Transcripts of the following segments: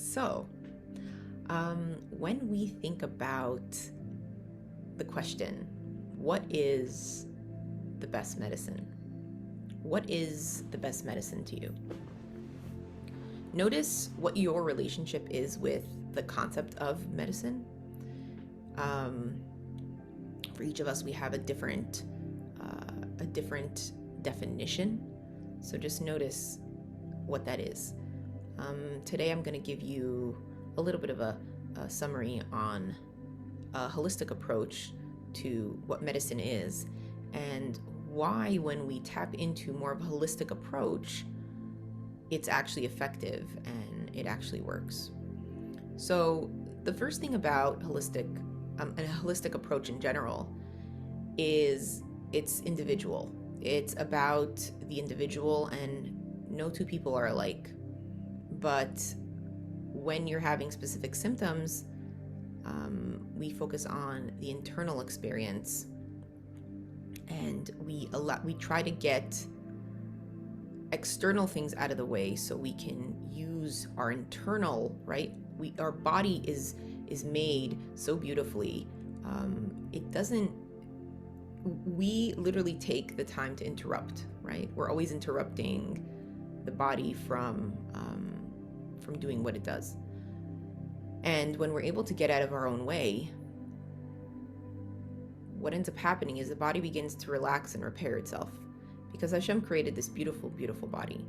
So, when we think about the question, what is the best medicine? What is the best medicine to you? Notice what your relationship is with the concept of medicine. For each of us, we have a different definition. So just notice what that is. Today, I'm going to give you a little bit of a summary on a holistic approach to what medicine is and why, when we tap into more of a holistic approach, it's actually effective and it actually works. So the first thing about a holistic approach in general is it's individual. It's about the individual, and no two people are alike. But when you're having specific symptoms, we focus on the internal experience, and we try to get external things out of the way so we can use our internal, right? Our body is made so beautifully. We literally take the time to interrupt, right? We're always interrupting the body from doing what it does. And when we're able to get out of our own way, what ends up happening is the body begins to relax and repair itself, because Hashem created this beautiful, beautiful body,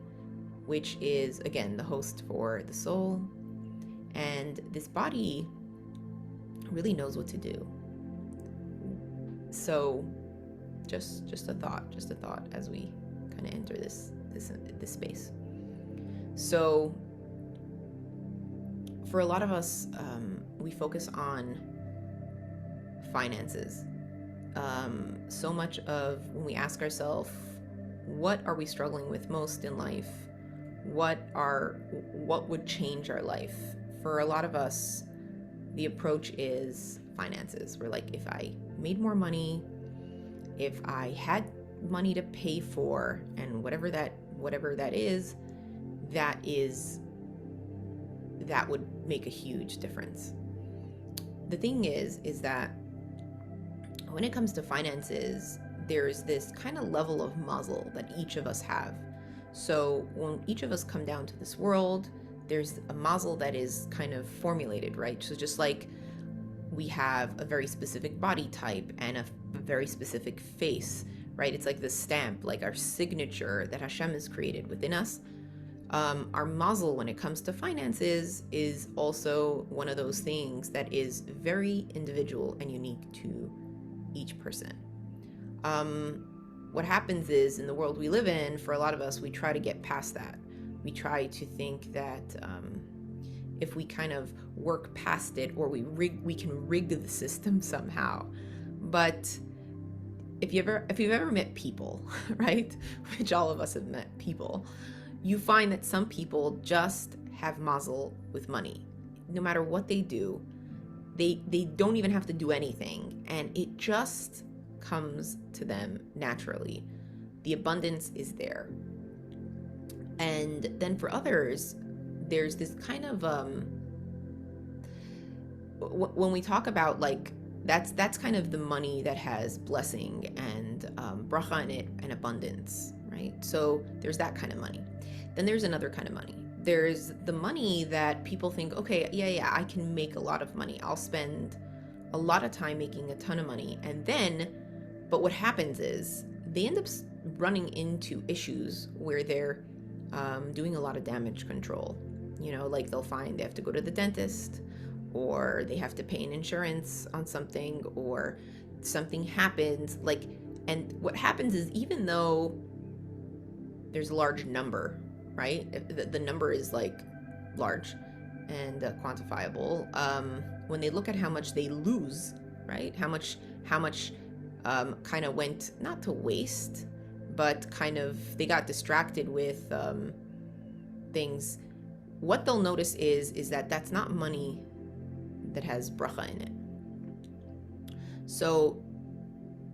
which is, again, the host for the soul. And this body really knows what to do. So just a thought as we kind of enter this space. So for a lot of us, we focus on finances. So much of when we ask ourselves, what are we struggling with most in life? What would change our life? For a lot of us, the approach is finances. We're like, if I made more money, if I had money to pay for, and whatever that is, that would make a huge difference. The thing is that when it comes to finances, there's this kind of level of muzzle that each of us have. So when each of us come down to this world, there's a muzzle that is kind of formulated, right? So just like we have a very specific body type and a very specific face, right? It's like the stamp, like our signature that Hashem has created within us. Our muzzle, when it comes to finances, is also one of those things that is very individual and unique to each person. What happens is, in the world we live in, for a lot of us, we try to get past that. We try to think that if we kind of work past it, or we can rig the system somehow. But if you've ever met people, right, which all of us have met people, you find that some people just have muzzle with money. No matter what they do, they don't even have to do anything, and it just comes to them naturally. The abundance is there. And then for others, there's this kind of when we talk about, like, that's kind of the money that has blessing and bracha in it and abundance, right? So there's that kind of money. Then there's another kind of money. There's the money that people think, okay, yeah, I can make a lot of money. I'll spend a lot of time making a ton of money. But what happens is they end up running into issues where they're doing a lot of damage control. Like they'll find they have to go to the dentist, or they have to pay an insurance on something, or something happens. And what happens is, even though there's a large number, right? The number is like large and quantifiable. When they look at how much they lose, right? How much kind of went, not to waste, but kind of they got distracted with things. What they'll notice is that that's not money that has bracha in it. So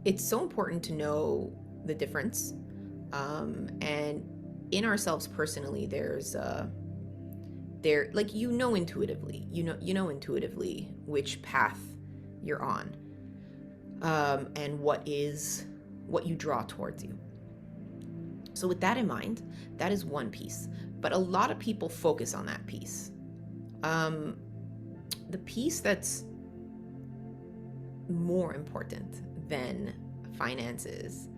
it's so important to know the difference. And in ourselves personally, there's they're like, intuitively, intuitively which path you're on, and what you draw towards you. So with that in mind, that is one piece, but a lot of people focus on that piece. The piece that's more important than finances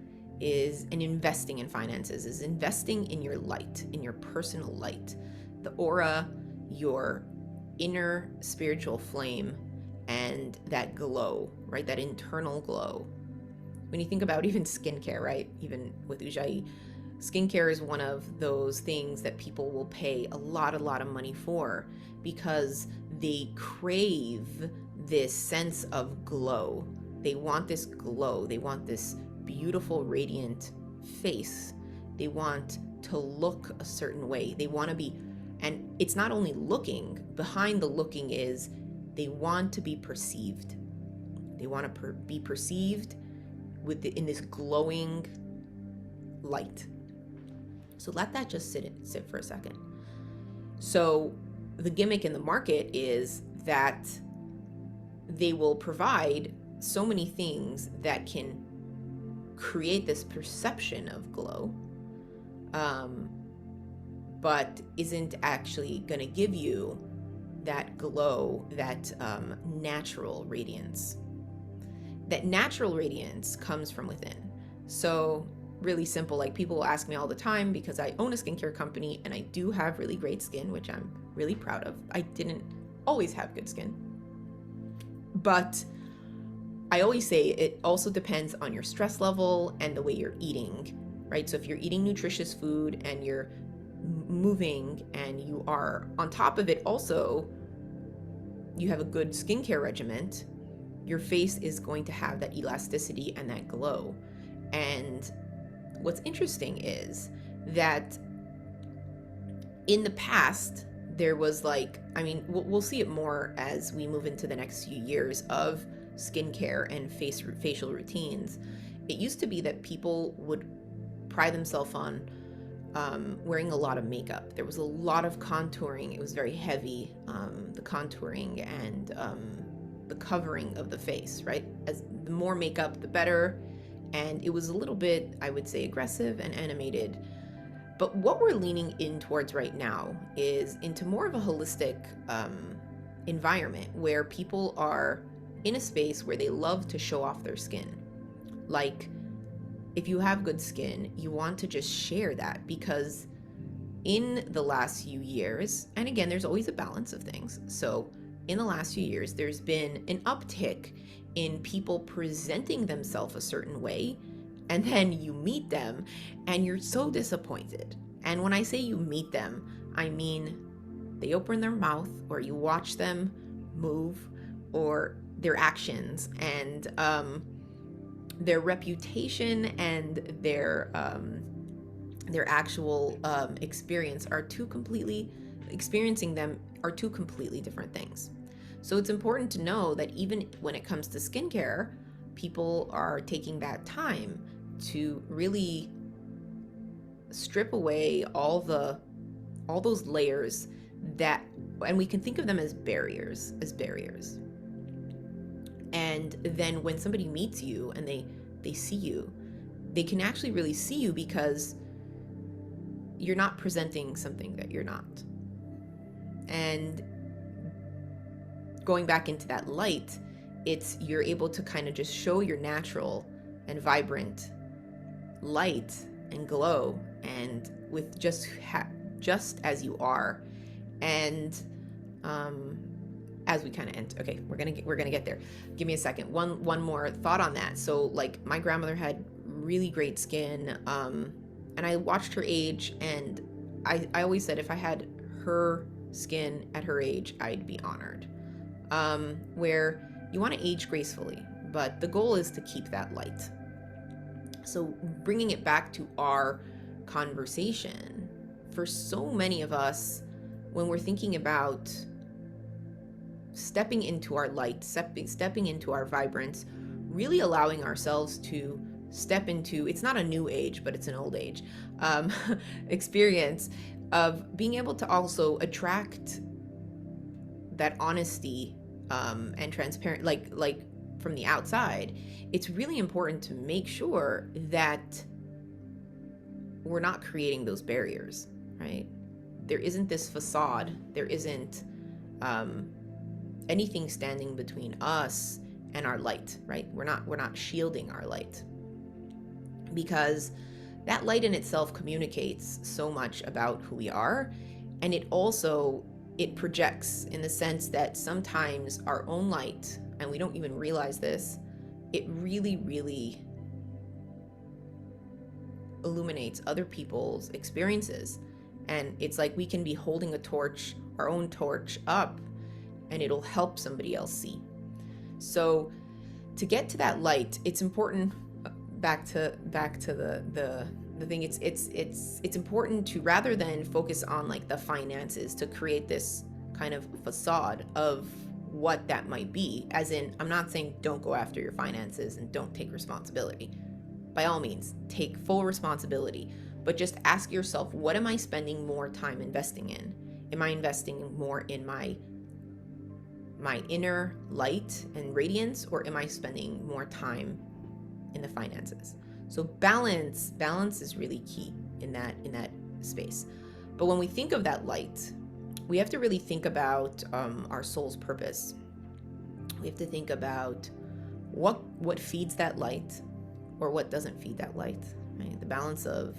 is, and investing in finances, is investing in your light, in your personal light, the aura, your inner spiritual flame, and that glow, right? That internal glow. When you think about even skincare, right? Even with Ujjayi, skincare is one of those things that people will pay a lot of money for, because they crave this sense of glow. They want this glow. They want this beautiful, radiant face. They want to look a certain way. They want to be, and it's not only looking, behind the looking is they want to be perceived. They want to be perceived in this glowing light. So let that just sit for a second. So the gimmick in the market is that they will provide so many things that can create this perception of glow, but isn't actually going to give you that glow, that natural radiance. That natural radiance comes from within. So really simple, like people will ask me all the time, because I own a skincare company and I do have really great skin, which I'm really proud of. I didn't always have good skin, but I always say it also depends on your stress level and the way you're eating, right? So if you're eating nutritious food and you're moving and you are on top of it also, you have a good skincare regimen, your face is going to have that elasticity and that glow. And what's interesting is that in the past, there was we'll see it more as we move into the next few years of skincare and facial routines. It used to be that people would pride themselves on wearing a lot of makeup. There was a lot of contouring. It was very heavy, the contouring and the covering of the face, right? As the more makeup, the better. And it was a little bit, I would say, aggressive and animated. But what we're leaning in towards right now is into more of a holistic environment where people are in a space where they love to show off their skin. Like, if you have good skin, you want to just share that, because in the last few years, and again, there's always a balance of things. So in the last few years, there's been an uptick in people presenting themselves a certain way, and then you meet them and you're so disappointed. And when I say you meet them, I mean they open their mouth, or you watch them move, or their actions, and their reputation and their actual experiencing them are two completely different things. So it's important to know that even when it comes to skincare, people are taking that time to really strip away all those layers that, and we can think of them as barriers. And then when somebody meets you and they see you, they can actually really see you because you're not presenting something that you're not. And going back into that light, you're able to kind of just show your natural and vibrant light and glow, and with just as you are. And as we kind of end, okay, we're gonna get there. Give me a second. One more thought on that. So like, my grandmother had really great skin, and I watched her age, and I always said if I had her skin at her age, I'd be honored. Where you want to age gracefully, but the goal is to keep that light. So bringing it back to our conversation, for so many of us, when we're thinking about stepping into our light, stepping into our vibrance, really allowing ourselves to step into, it's not a new age, but it's an old age experience of being able to also attract that honesty and transparent, like from the outside. It's really important to make sure that we're not creating those barriers, right? There isn't this facade. There isn't anything standing between us and our light, right? We're not shielding our light, because that light in itself communicates so much about who we are, and it projects, in the sense that sometimes our own light, and we don't even realize this, it really, really illuminates other people's experiences. And it's like we can be holding a torch, our own torch up, and it'll help somebody else see. So to get to that light, it's important, back to the thing, it's important to, rather than focus on like the finances, to create this kind of facade of what that might be. As in, I'm not saying don't go after your finances and don't take responsibility. By all means, take full responsibility, but just ask yourself, what am I spending more time investing in? Am I investing more in my inner light and radiance, or am I spending more time in the finances? So balance is really key in that space. But when we think of that light, we have to really think about our soul's purpose. We have to think about what feeds that light, or what doesn't feed that light, right? The balance of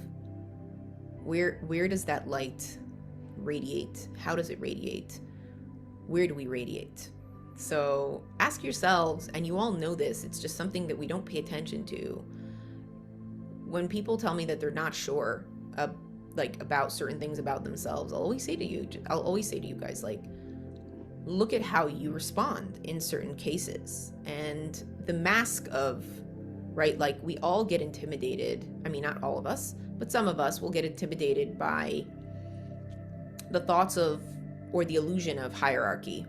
where does that light radiate? How does it radiate? Where do we radiate? So ask yourselves, and you all know this, it's just something that we don't pay attention to. When people tell me that they're not sure about certain things about themselves, I'll always say to you guys, like, look at how you respond in certain cases. And the mask of, right, like, we all get intimidated. I mean, not all of us, but some of us will get intimidated by the thoughts of, or the illusion of, hierarchy,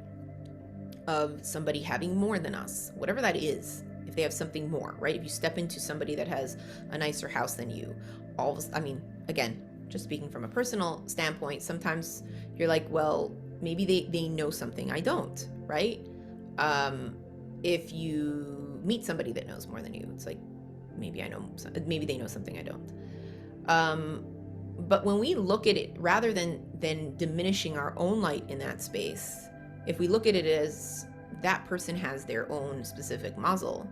of somebody having more than us, whatever that is. If they have something more, right? If you step into somebody that has a nicer house than you, again, just speaking from a personal standpoint, sometimes you're like, well, maybe they know something I don't, right? If you meet somebody that knows more than you, it's like, maybe they know something I don't. But when we look at it, rather than diminishing our own light in that space, if we look at it as that person has their own specific muzzle,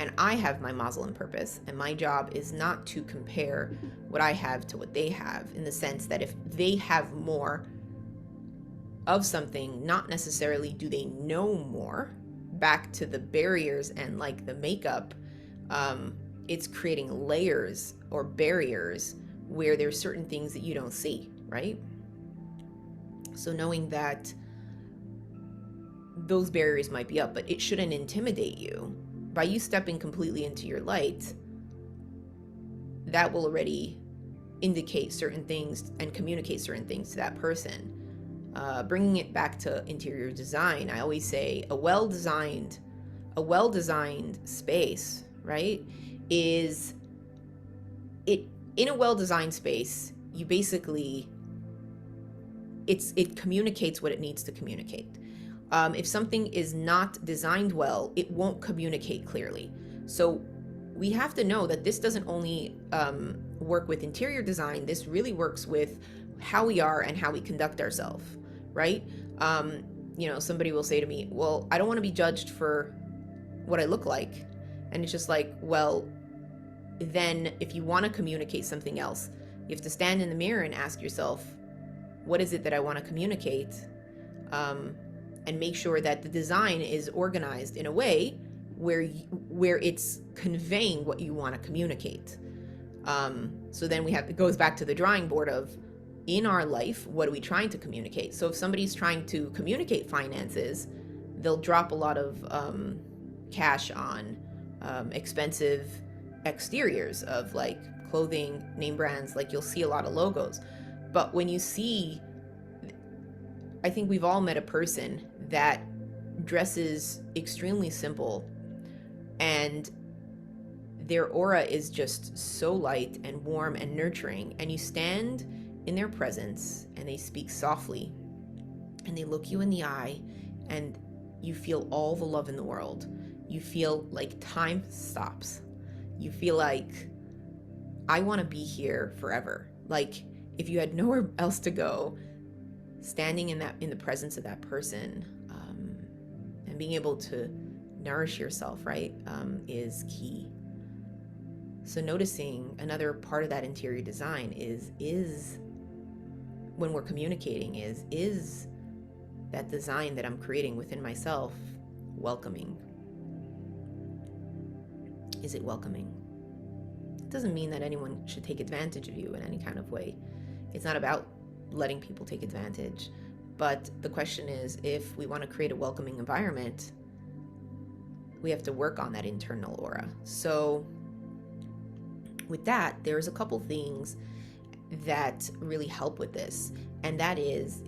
and I have my muzzle and purpose, and my job is not to compare what I have to what they have, in the sense that if they have more of something, not necessarily do they know more, back to the barriers and like the makeup, it's creating layers or barriers where there's certain things that you don't see, right? So knowing that those barriers might be up, but it shouldn't intimidate you. By you stepping completely into your light, that will already indicate certain things and communicate certain things to that person. Bringing it back to interior design, I always say a well-designed space, right, is it in a well-designed space, you basically, it communicates what it needs to communicate. If something is not designed well, it won't communicate clearly. So we have to know that this doesn't only work with interior design, this really works with how we are and how we conduct ourselves, right? Somebody will say to me, well, I don't want to be judged for what I look like. And it's just like, well, then if you want to communicate something else, you have to stand in the mirror and ask yourself, what is it that I want to communicate? And make sure that the design is organized in a way where it's conveying what you want to communicate. So then it goes back to the drawing board of, in our life, what are we trying to communicate? So if somebody's trying to communicate finances, they'll drop a lot of cash on expensive exteriors of like clothing, name brands, like you'll see a lot of logos. But when you see, I think we've all met a person that dresses extremely simple and their aura is just so light and warm and nurturing, and you stand in their presence and they speak softly and they look you in the eye, and you feel all the love in the world. You feel like time stops. You feel like, I want to be here forever. Like if you had nowhere else to go, standing in the presence of that person, and being able to nourish yourself, right, is key. So noticing another part of that interior design is when we're communicating, is that design that I'm creating within myself welcoming? Is it welcoming? It doesn't mean that anyone should take advantage of you in any kind of way. It's not about letting people take advantage. But the question is, if we want to create a welcoming environment, we have to work on that internal aura. So with that, there's a couple things that really help with this. And that is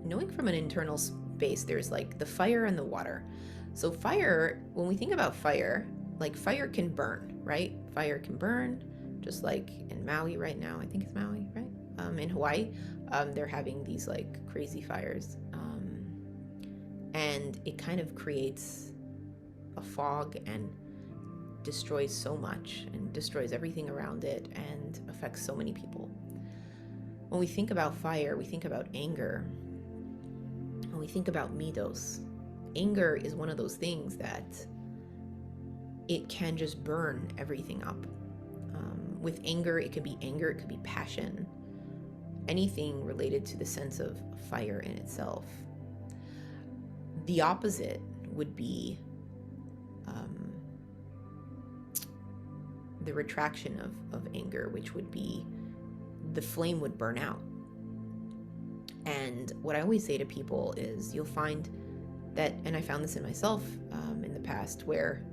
knowing from an internal space, there's like the fire and the water. So fire, when we think about fire, like fire can burn, right? Fire can burn, just like in Maui right now. I think it's Maui, right? In Hawaii, they're having these like crazy fires. And it kind of creates a fog and destroys so much and destroys everything around it and affects so many people. When we think about fire, we think about anger. When we think about midos, anger is one of those things that it can just burn everything up. With anger, it could be passion, anything related to the sense of fire in itself. The opposite would be the retraction of anger, which would be the flame would burn out. And what I always say to people is, you'll find that, and I found this in myself in the past, where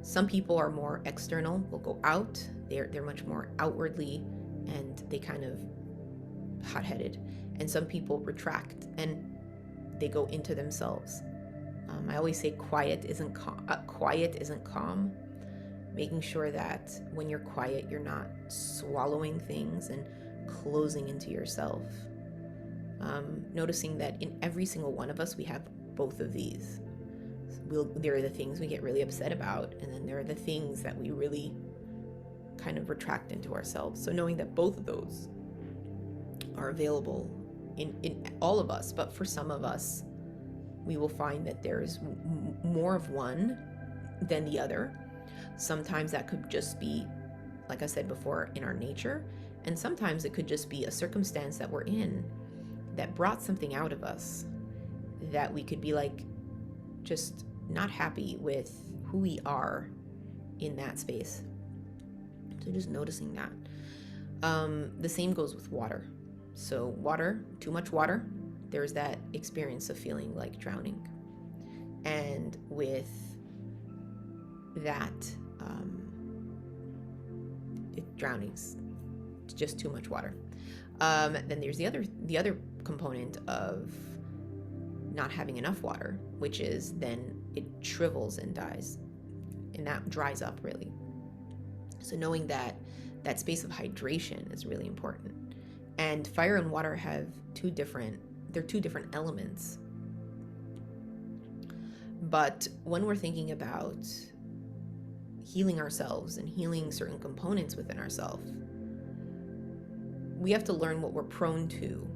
some people are more external, will go out, they're much more outwardly, and they kind of hot-headed. And some people retract and they go into themselves. I always say quiet isn't calm. Making sure that when you're quiet, you're not swallowing things and closing into yourself. Noticing that in every single one of us, we have both of these. There are the things we get really upset about, and then there are the things that we really kind of retract into ourselves. So knowing that both of those are available in all of us, but for some of us, we will find that there's more of one than the other. Sometimes that could just be, like I said before, in our nature, and sometimes it could just be a circumstance that we're in that brought something out of us, that we could be like just not happy with who we are in that space. So just noticing that. The same goes with water. So water, too much water, there's that experience of feeling like drowning. And with that, drowning's just too much water. Then there's the other component of not having enough water, which is then it shrivels and dies, and that dries up really. So knowing that space of hydration is really important. And fire and water have two different elements. But when we're thinking about healing ourselves and healing certain components within ourselves, we have to learn what we're prone to.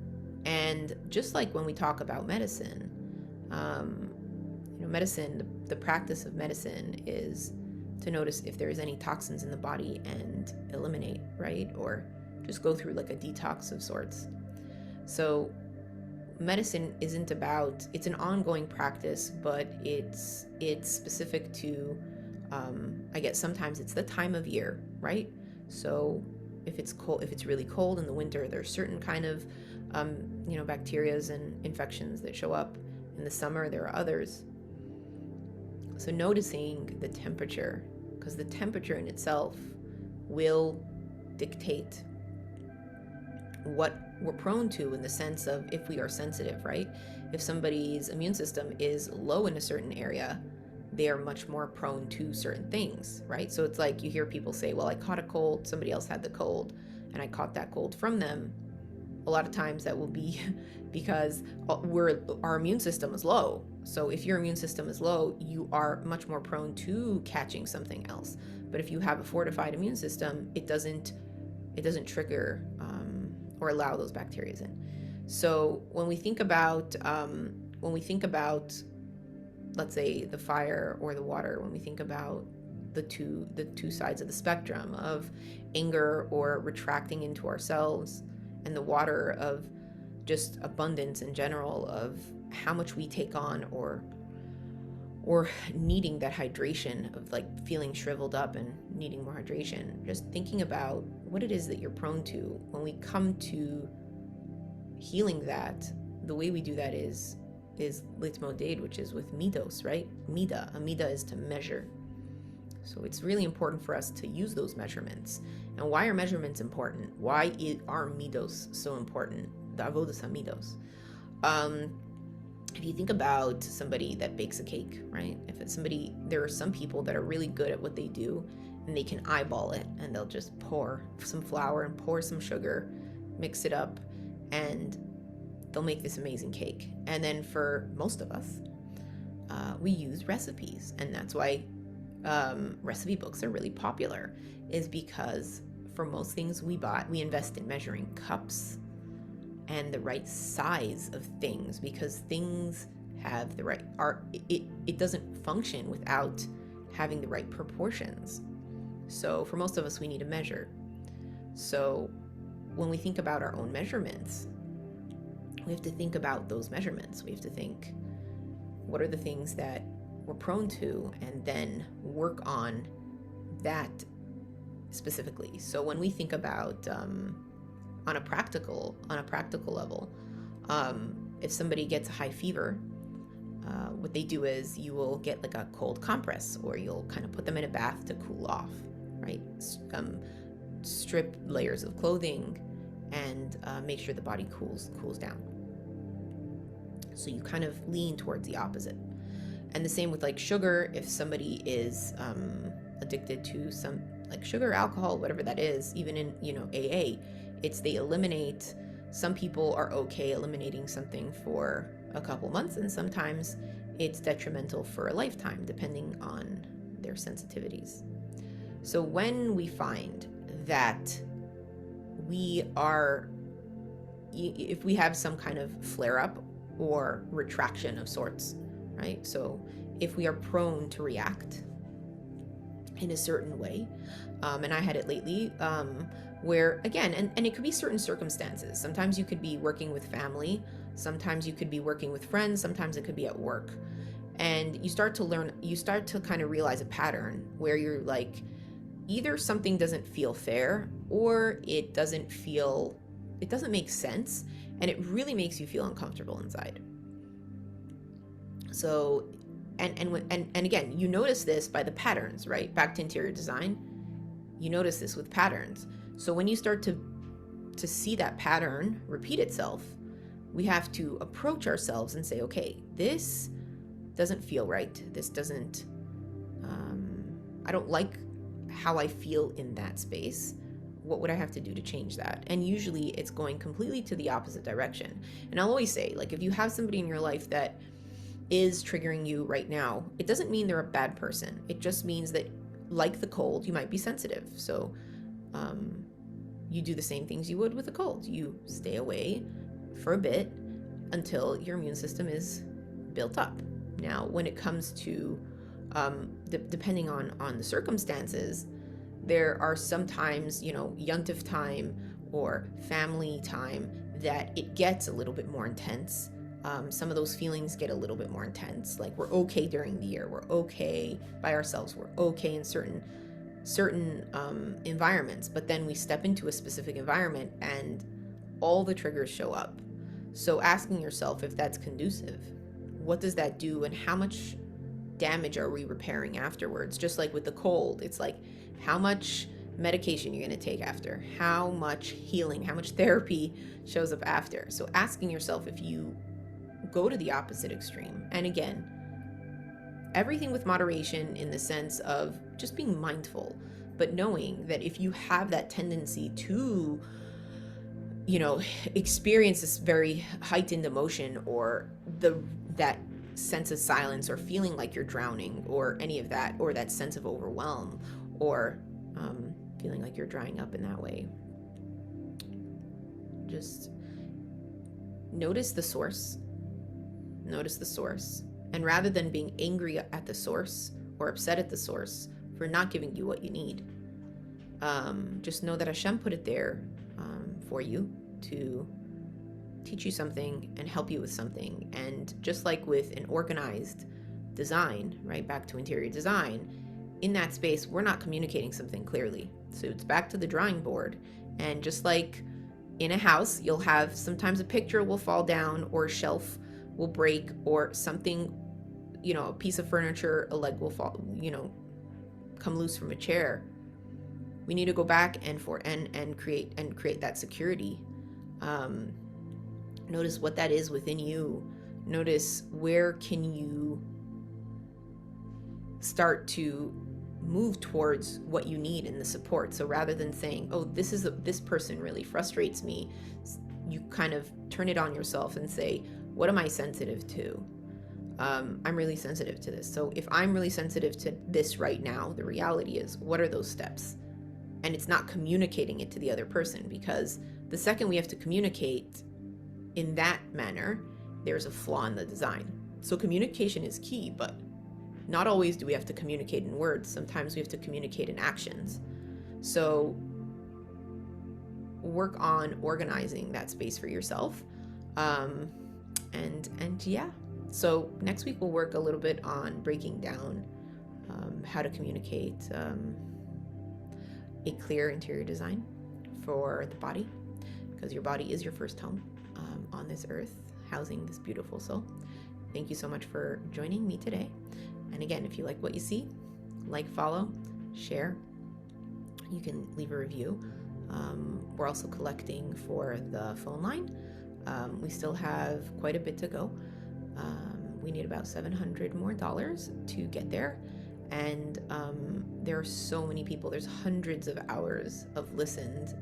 And just like when we talk about medicine, medicine, the practice of medicine is to notice if there's any toxins in the body and eliminate, right? Or just go through like a detox of sorts. So medicine isn't about, it's an ongoing practice, but it's specific to, I guess sometimes it's the time of year, right? So if it's cold, if it's really cold in the winter, there's certain kind of, bacterias and infections that show up. In the summer, there are others. So noticing the temperature, because the temperature in itself will dictate what we're prone to, in the sense of if we are sensitive, right? If somebody's immune system is low in a certain area, they are much more prone to certain things, right? So it's like you hear people say, well, I caught a cold, somebody else had the cold, and I caught that cold from them, a lot of times that will be because our immune system is low. So if your immune system is low, you are much more prone to catching something else. But if you have a fortified immune system, it doesn't trigger or allow those bacteria in. So when we think about let's say the fire or the water, when we think about the two sides of the spectrum of anger or retracting into ourselves, and the water of just abundance in general, of how much we take on, or needing that hydration, of like feeling shriveled up and needing more hydration, just thinking about what it is that you're prone to. When we come to healing that, the way we do that is litmoded, which is with midos, right? Mida. A mida is to measure. So it's really important for us to use those measurements. And why are measurements important? Why are midos so important? The avodas hamidos. If you think about somebody that bakes a cake, right? If it's somebody, there are some people that are really good at what they do, and they can eyeball it, and they'll just pour some flour and pour some sugar, mix it up, and they'll make this amazing cake. And then for most of us, we use recipes, and that's why recipe books are really popular, is because for most things we invest in measuring cups and the right size of things, because things have the right it doesn't function without having the right proportions. So for most of us, we need to measure. So when we think about our own measurements, we have to think about those measurements. We have to think, what are the things that we're prone to, and then work on that specifically. So when we think about on a practical level, if somebody gets a high fever, what they do is you will get like a cold compress, or you'll kind of put them in a bath to cool off, right? Strip layers of clothing and make sure the body cools down. So you kind of lean towards the opposite. And the same with like sugar. If somebody is addicted to some like sugar, alcohol, whatever that is, even in AA, it's they eliminate. Some people are okay eliminating something for a couple months, and sometimes it's detrimental for a lifetime, depending on their sensitivities. So when we find that if we have some kind of flare-up or retraction of sorts, right? So if we are prone to react in a certain way, and I had it lately, where again, and it could be certain circumstances. Sometimes you could be working with family, sometimes you could be working with friends, sometimes it could be at work. And you start to kind of realize a pattern where you're like, either something doesn't feel fair, or it doesn't make sense, and it really makes you feel uncomfortable inside. So, and again, you notice this by the patterns, right? Back to interior design, you notice this with patterns. So when you start to see that pattern repeat itself, we have to approach ourselves and say, okay, this doesn't feel right. This doesn't, I don't like how I feel in that space. What would I have to do to change that? And usually it's going completely to the opposite direction. And I'll always say, like, if you have somebody in your life that is triggering you right now, it doesn't mean they're a bad person. It just means that, like the cold, you might be sensitive. So you do the same things you would with a cold. You stay away for a bit until your immune system is built up. Now, when it comes to depending on the circumstances, there are sometimes, yontif time or family time, that it gets a little bit more intense. Some of those feelings get a little bit more intense. Like, we're okay during the year, we're okay by ourselves, we're okay in certain environments, but then we step into a specific environment and all the triggers show up. So asking yourself if that's conducive, what does that do, and how much damage are we repairing afterwards? Just like with the cold, it's like, how much medication you're going to take after, how much healing, how much therapy shows up after. So asking yourself if you go to the opposite extreme. And again, everything with moderation, in the sense of just being mindful. but knowing that if you have that tendency to, you know, experience this very heightened emotion, or that sense of silence, or feeling like you're drowning, or any of that, or that sense of overwhelm, or feeling like you're drying up in that way, just notice the source. Notice the source. And rather than being angry at the source or upset at the source for not giving you what you need, just know that Hashem put it there for you to teach you something and help you with something. And just like with an organized design, right, back to interior design, in that space, we're not communicating something clearly. So it's back to the drawing board. And just like in a house, you'll have sometimes a picture will fall down, or a shelf will break, or something, you know, a piece of furniture, a leg will fall, you know, come loose from a chair. We need to go back and create that security. Notice what that is within you. Notice where can you start to move towards what you need in the support. So rather than saying, oh, this person really frustrates me, you kind of turn it on yourself and say, what am I sensitive to? I'm really sensitive to this. So if I'm really sensitive to this right now, the reality is, what are those steps? And it's not communicating it to the other person, because the second we have to communicate in that manner, there's a flaw in the design. So communication is key, but not always do we have to communicate in words. Sometimes we have to communicate in actions. So work on organizing that space for yourself. And yeah, so next week we'll work a little bit on breaking down how to communicate a clear interior design for the body, because your body is your first home on this earth, housing this beautiful soul. Thank you so much for joining me today. And again, if you like what you see, like, follow, share. You can leave a review. We're also collecting for the phone line. We still have quite a bit to go. We need about $700 more to get there. And there are so many people. There's hundreds of hours of listened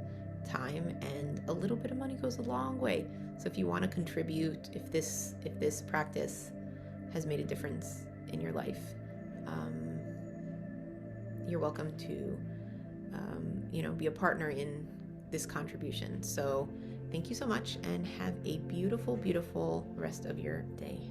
time, and a little bit of money goes a long way. So if you want to contribute, if this practice has made a difference in your life, you're welcome to be a partner in this contribution. So thank you so much, and have a beautiful, beautiful rest of your day.